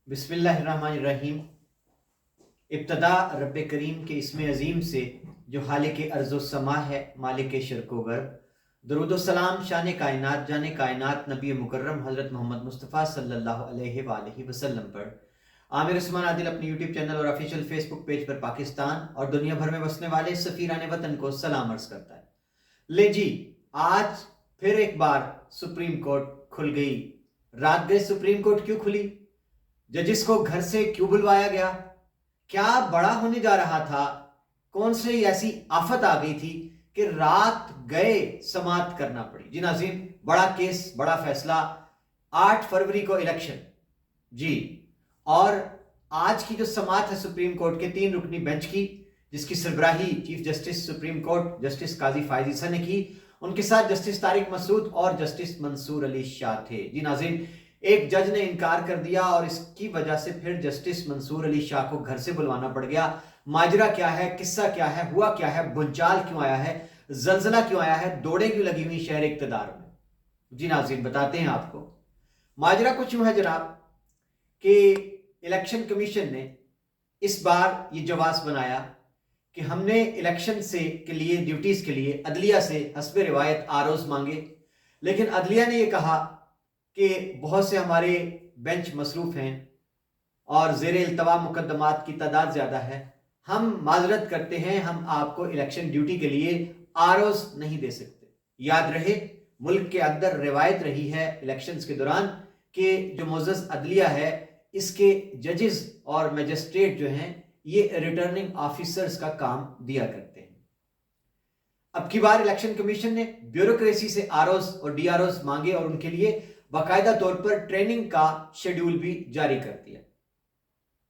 बिस्मिल्लाहिर्रहमानिर्रहीम। इब्तदा रब करीम के इसम अज़ीम से जो खालिक अर्ज़ व समा है, मालिक शर्क़ व गर्ब। दरूद व सलाम शान कायनात जाने कायनात नबी मुकर्रम हज़रत मोहम्मद मुस्तफ़ा सल्लल्लाहु अलैहि वसल्लम पर। आमिर उस्मान आदिल अपने यूट्यूब चैनल और ऑफिशियल फेसबुक पेज पर पाकिस्तान और दुनिया भर में बसने वाले सफ़ीरान वतन को सलाम अर्ज़ करता है। ले जी, आज फिर एक बार सुप्रीम कोर्ट खुल गई। रात गए सुप्रीम कोर्ट क्यों खुली? जजिस को घर से क्यों बुलवाया गया? क्या बड़ा होने जा रहा था? कौन सी ऐसी आफत आ गई थी कि रात गए समाप्त करना पड़ी? जी नाज़रीन, बड़ा केस, बड़ा फैसला। 8 फरवरी को इलेक्शन जी, और आज की जो समात है सुप्रीम कोर्ट के 3 रुकनी बेंच की, जिसकी सरबराही chief justice supreme court justice Qazi Faez Isa ने की। उनके साथ जस्टिस तारिक मसूद और जस्टिस मंसूर अली शाह थे। जी नाज़रीन, एक जज ने इनकार कर दिया और इसकी वजह से फिर जस्टिस मंसूर अली शाह को घर से बुलवाना पड़ गया। माजरा क्या है, किस्सा क्या है, हुआ क्या है, भूचाल क्यों आया है, जलजला क्यों आया है, दौड़े क्यों लगी हुई शहर इक्तदार में? जी नाज़रीन, बताते हैं आपको। माजरा कुछ यूं है जनाब कि इलेक्शन कमीशन ने इस बार ये जवाब बनाया कि हमने इलेक्शन से के लिए ड्यूटीज के लिए अदलिया से हस्बे रिवायत आरोज मांगे, लेकिन अदलिया ने यह कहा कि बहुत से हमारे बेंच मसरूफ हैं और ज़ेर इल्तवा मुकदमात की तादाद ज़्यादा है, हम माजरत करते हैं, हम आपको इलेक्शन ड्यूटी के लिए आरोज नहीं दे सकते। याद रहे, मुल्क के अंदर रिवायत रही है इलेक्शंस के दौरान कि जो मुअज़्ज़ज़ अदलिया है, इसके जजेस और मजिस्ट्रेट जो हैं, ये रिटर्निंग ऑफिसर्स का काम दिया करते हैं। अब की बार इलेक्शन कमीशन ने ब्यूरोक्रेसी से आरोज और डी आरोज मांगे और उनके लिए बाकायदा तौर पर ट्रेनिंग का शेड्यूल भी जारी कर दिया।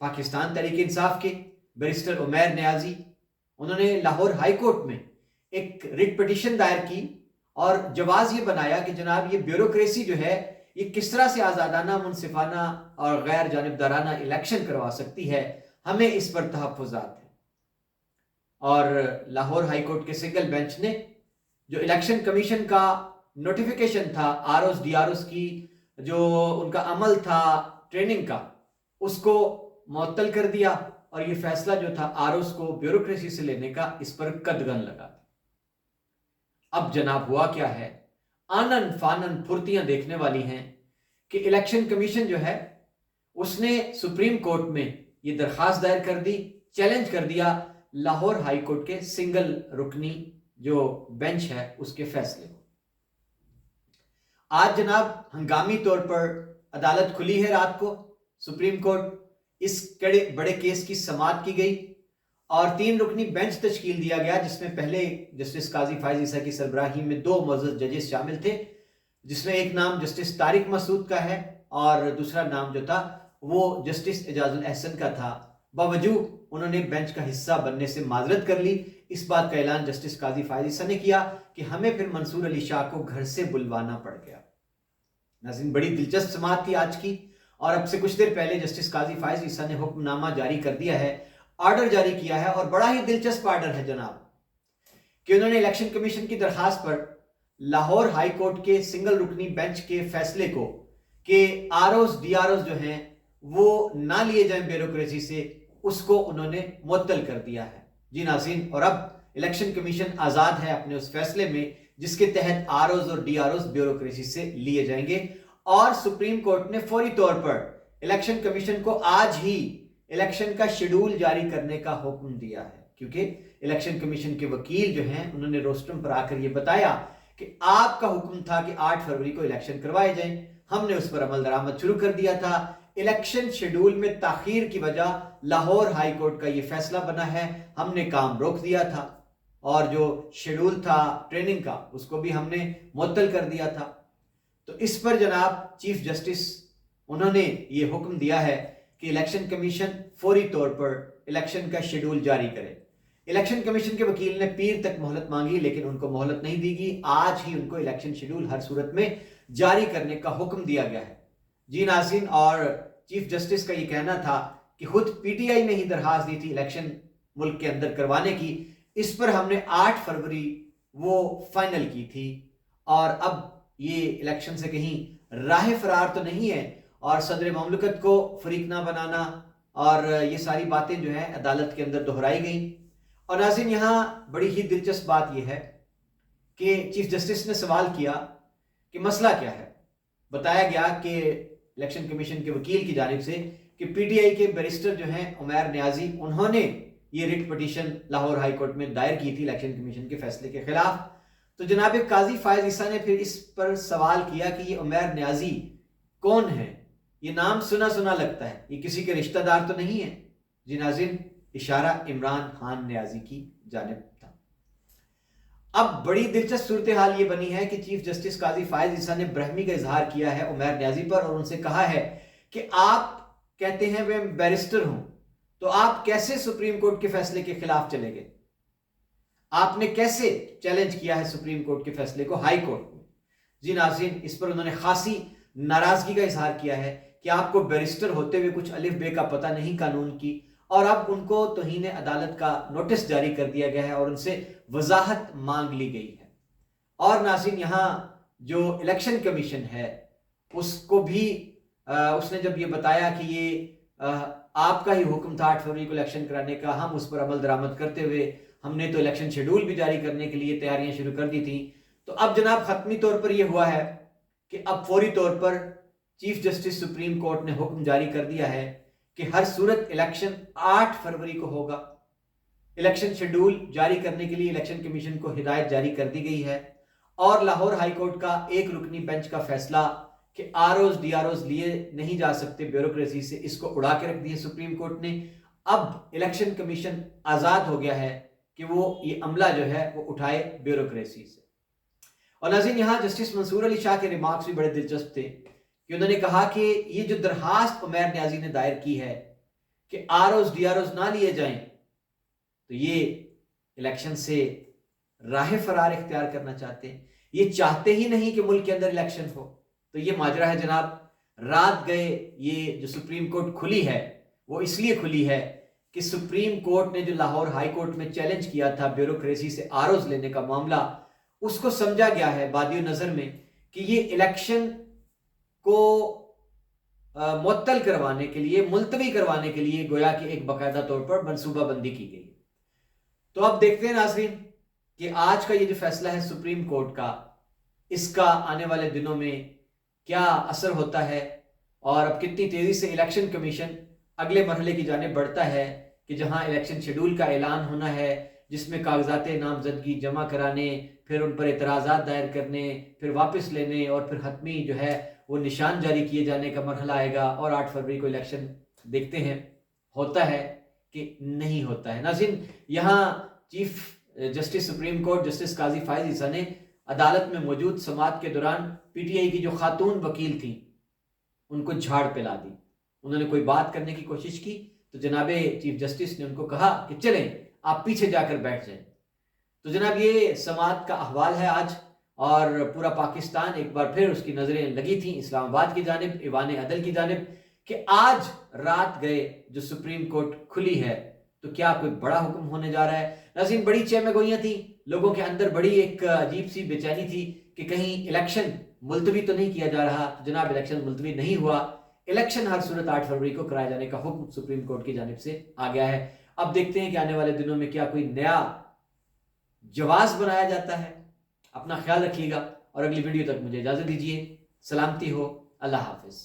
पाकिस्तान तहरीक इंसाफ के बैरिस्टर उमैर नियाजी, उन्होंने लाहौर हाई कोर्ट में एक रिट पिटीशन दायर की और जवाब ये बनाया कि जनाब, ये ब्यूरोक्रेसी जो है, ये किस तरह से आज़ादाना, मुनसिफाना और गैर जानिबदाराना इलेक्शन करवा सकती है, हमें इस पर तहफ़्फ़ुज़ात है। और लाहौर हाई कोर्ट के सिंगल बेंच ने जो इलेक्शन कमीशन का नोटिफिकेशन था आरओस डीआरओस की, जो उनका अमल था ट्रेनिंग का, उसको मुअत्तल कर दिया और ये फैसला जो था आरओस को ब्यूरोक्रेसी से लेने का, इस पर कदगन लगा दिया। अब जनाब हुआ क्या है, आनन फानन फुर्तियां देखने वाली हैं कि इलेक्शन कमीशन जो है, उसने सुप्रीम कोर्ट में ये दरखास्त दायर कर दी, चैलेंज कर दिया लाहौर हाई कोर्ट के सिंगल रुकनी जो बेंच है उसके फैसले को। आज जनाब हंगामी तौर पर अदालत खुली है। रात को सुप्रीम कोर्ट इस बड़े केस की समाअत की गई और 3 रुकनी बेंच तश्कील दिया गया, जिसमें पहले जस्टिस काजी फायज ईसा की सरबराही में 2 मुअज़्ज़ज़ जजेस शामिल थे, जिसमें एक नाम जस्टिस तारिक मसूद का है और दूसरा नाम जो था वो जस्टिस एजाजुल एहसन का था। बावजूद उन्होंने बेंच का हिस्सा बनने से माजरत कर ली। इस बात का ऐलान जस्टिस काजी फायज ईसा ने किया कि हमें फिर मंसूर अली शाह को घर से बुलवाना पड़ गया। नाज़रीन, बड़ी दिलचस्प समाअत थी आज की, और अब से कुछ देर पहले जस्टिस काजी फायज ईसा ने हुक्मनामा जारी कर दिया है, ऑर्डर जारी किया है, और बड़ा ही दिलचस्प ऑर्डर है जनाब कि उन्होंने इलेक्शन कमीशन की दरखास्त पर लाहौर हाई कोर्ट के सिंगल रुकनी बेंच के फैसले को कि आरओस डीआरओस जो हैं वो ना लिए जाएं ब्यूरोक्रेसी से, उसको उन्होंने मुअत्तल कर दिया है। जी नाज़रीन, और अब इलेक्शन कमीशन आज़ाद है अपने उस फैसले में जिसके तहत आरओस और डीआरओस ब्यूरोक्रेसी से लिए जाएंगे। और सुप्रीम कोर्ट ने फौरी तौर पर इलेक्शन कमीशन को आज ही इलेक्शन का शेड्यूल जारी करने का हुक्म दिया है, क्योंकि इलेक्शन कमीशन के वकील जो हैं, उन्होंने रोस्टम पर आकर यह बताया कि आपका हुक्म था कि 8 फरवरी को इलेक्शन करवाए जाएं, हमने उस पर अमल दरामद शुरू कर दिया था। इलेक्शन शेड्यूल में ताखीर की वजह लाहौर हाई कोर्ट का यह फैसला बना है, हमने काम रोक दिया था और जो शेड्यूल था ट्रेनिंग का, उसको भी हमने मुअत्तल कर दिया था। तो इस पर जनाब चीफ जस्टिस उन्होंने ये हुक्म दिया है कि इलेक्शन कमीशन फौरी तौर पर इलेक्शन का शेड्यूल जारी करे। इलेक्शन कमीशन के वकील ने पीर तक मोहलत मांगी, लेकिन उनको मोहलत नहीं दी गई। आज ही उनको इलेक्शन शेड्यूल हर सूरत में जारी करने का हुक्म दिया गया है। जी नाज़रीन, और चीफ जस्टिस का ये कहना था कि खुद पीटीआई ने ही दरखास्त दी थी इलेक्शन मुल्क के अंदर करवाने की, इस पर हमने 8 फरवरी वो फाइनल की थी, और अब ये इलेक्शन से कहीं राह फरार तो नहीं है। اور صدر مملکت کو فریق نہ بنانا، اور یہ ساری باتیں جو ہیں عدالت کے اندر دہرائی گئیں۔ اور ناظرین یہاں بڑی ہی دلچسپ بات یہ ہے کہ چیف جسٹس نے سوال کیا کہ مسئلہ کیا ہے۔ بتایا گیا کہ الیکشن کمیشن کے وکیل کی جانب سے کہ پی ٹی آئی کے بیرسٹر جو ہیں عمیر نیازی، انہوں نے یہ writ petition Lahore high court میں دائر کی تھی الیکشن کمیشن کے فیصلے کے خلاف۔ تو جناب قاضی فائز عیسیٰ نے پھر اس پر سوال کیا کہ یہ عمیر نیازی کون ہے؟ یہ نام سنا سنا لگتا ہے، یہ کسی کے رشتہ دار تو نہیں ہے؟ جی ناظرین، اشارہ عمران خان نیازی کی جانب تھا۔ اب بڑی دلچسپ صورتحال یہ بنی ہے کہ چیف جسٹس قاضی فائز عیسیٰ نے برہمی کا اظہار کیا ہے عمیر نیازی پر، اور ان سے کہا ہے کہ آپ کہتے ہیں میں بیرسٹر ہوں، تو آپ کیسے سپریم کورٹ کے فیصلے کے خلاف چلے گئے؟ آپ نے کیسے چیلنج کیا ہے سپریم کورٹ کے فیصلے کو ہائی کورٹ میں؟ جی ناظرین، اس پر انہوں نے خاصی ناراضگی کا اظہار کیا ہے کہ آپ کو بیرسٹر ہوتے ہوئے کچھ الف بے کا پتہ نہیں قانون کی، اور اب ان کو توہین عدالت کا نوٹس جاری کر دیا گیا ہے اور ان سے وضاحت مانگ لی گئی ہے۔ اور ناظرین یہاں جو الیکشن کمیشن ہے اس کو بھی اس نے جب یہ بتایا کہ یہ آپ کا ہی حکم تھا 8 فروری کو الیکشن کرانے کا، ہم اس پر عمل درآمد کرتے ہوئے ہم نے تو الیکشن شیڈول بھی جاری کرنے کے لیے تیاریاں شروع کر دی تھیں، تو اب جناب حتمی طور پر یہ ہوا ہے کہ اب فوری طور پر چیف جسٹس سپریم کورٹ نے حکم جاری کر دیا ہے کہ ہر صورت الیکشن 8 فروری کو ہوگا۔ الیکشن شیڈول جاری کرنے کے لیے الیکشن کمیشن کو ہدایت جاری کر دی گئی ہے، اور لاہور ہائی کورٹ کا ایک رکنی بینچ کا فیصلہ کہ R Os D R Os لیے نہیں جا سکتے بیوروکریسی سے، اس کو اڑا کے رکھ دی ہے سپریم کورٹ نے۔ اب الیکشن کمیشن آزاد ہو گیا ہے کہ وہ یہ عملہ جو ہے وہ اٹھائے بیوروکریسی سے۔ اور ناظرین یہاں جسٹس منصور علی شاہ کے ریمارکس بھی بڑے دلچسپ تھے کہ انہوں نے کہا کہ یہ جو درخواست عمیر نیازی نے دائر کی ہے کہ R Os D R Os نہ لیے جائیں، تو یہ الیکشن سے راہ فرار اختیار کرنا چاہتے ہیں، یہ چاہتے ہی نہیں کہ ملک کے اندر الیکشن ہو۔ تو یہ ماجرا ہے جناب، رات گئے یہ جو سپریم کورٹ کھلی ہے وہ اس لیے کھلی ہے کہ سپریم کورٹ نے جو لاہور ہائی کورٹ میں چیلنج کیا تھا بیوروکریسی سے آر اوز لینے کا معاملہ، اس کو سمجھا گیا ہے بادی نظر میں کہ یہ الیکشن کو معطل کروانے کے لیے، ملتوی کروانے کے لیے گویا کہ ایک باقاعدہ طور پر منصوبہ بندی کی گئی۔ تو اب دیکھتے ہیں ناظرین کہ آج کا یہ جو فیصلہ ہے سپریم کورٹ کا، اس کا آنے والے دنوں میں کیا اثر ہوتا ہے، اور اب کتنی تیزی سے الیکشن کمیشن اگلے مرحلے کی جانب بڑھتا ہے کہ جہاں الیکشن شیڈول کا اعلان ہونا ہے، جس میں کاغذات نامزدگی جمع کرانے، پھر ان پر اعتراضات دائر کرنے، پھر واپس لینے، اور پھر حتمی جو ہے وہ نشان جاری کیے جانے کا مرحلہ آئے گا، اور 8 فروری کو الیکشن دیکھتے ہیں ہوتا ہے کہ نہیں ہوتا ہے۔ ناظرین یہاں chief justice supreme court justice قاضی فائز عیسیٰ نے عدالت میں موجود سماعت کے دوران پی ٹی آئی کی جو خاتون وکیل تھیں ان کو جھاڑ پلا دی۔ انہوں نے کوئی بات کرنے کی کوشش کی تو جناب چیف جسٹس نے ان کو کہا کہ چلیں آپ پیچھے جا کر بیٹھ جائیں۔ تو جناب یہ سماعت کا احوال ہے آج، اور پورا پاکستان ایک بار پھر اس کی نظریں لگی تھیں اسلام آباد کی جانب، ایوان عدل کی جانب، کہ آج رات گئے جو سپریم کورٹ کھلی ہے تو کیا کوئی بڑا حکم ہونے جا رہا ہے۔ ناظرین بڑی چہمہ گوئیاں تھیں، لوگوں کے اندر بڑی ایک عجیب سی بے چینی تھی کہ کہیں الیکشن ملتوی تو نہیں کیا جا رہا۔ جناب الیکشن ملتوی نہیں ہوا، الیکشن ہر صورت 8 فروری کو کرائے جانے کا حکم سپریم کورٹ کی جانب سے آ گیا ہے۔ اب دیکھتے ہیں کہ آنے والے دنوں میں کیا کوئی نیا جواز بنایا جاتا ہے۔ اپنا خیال رکھیے گا، اور اگلی ویڈیو تک مجھے اجازت دیجیے۔ سلامتی ہو، اللہ حافظ۔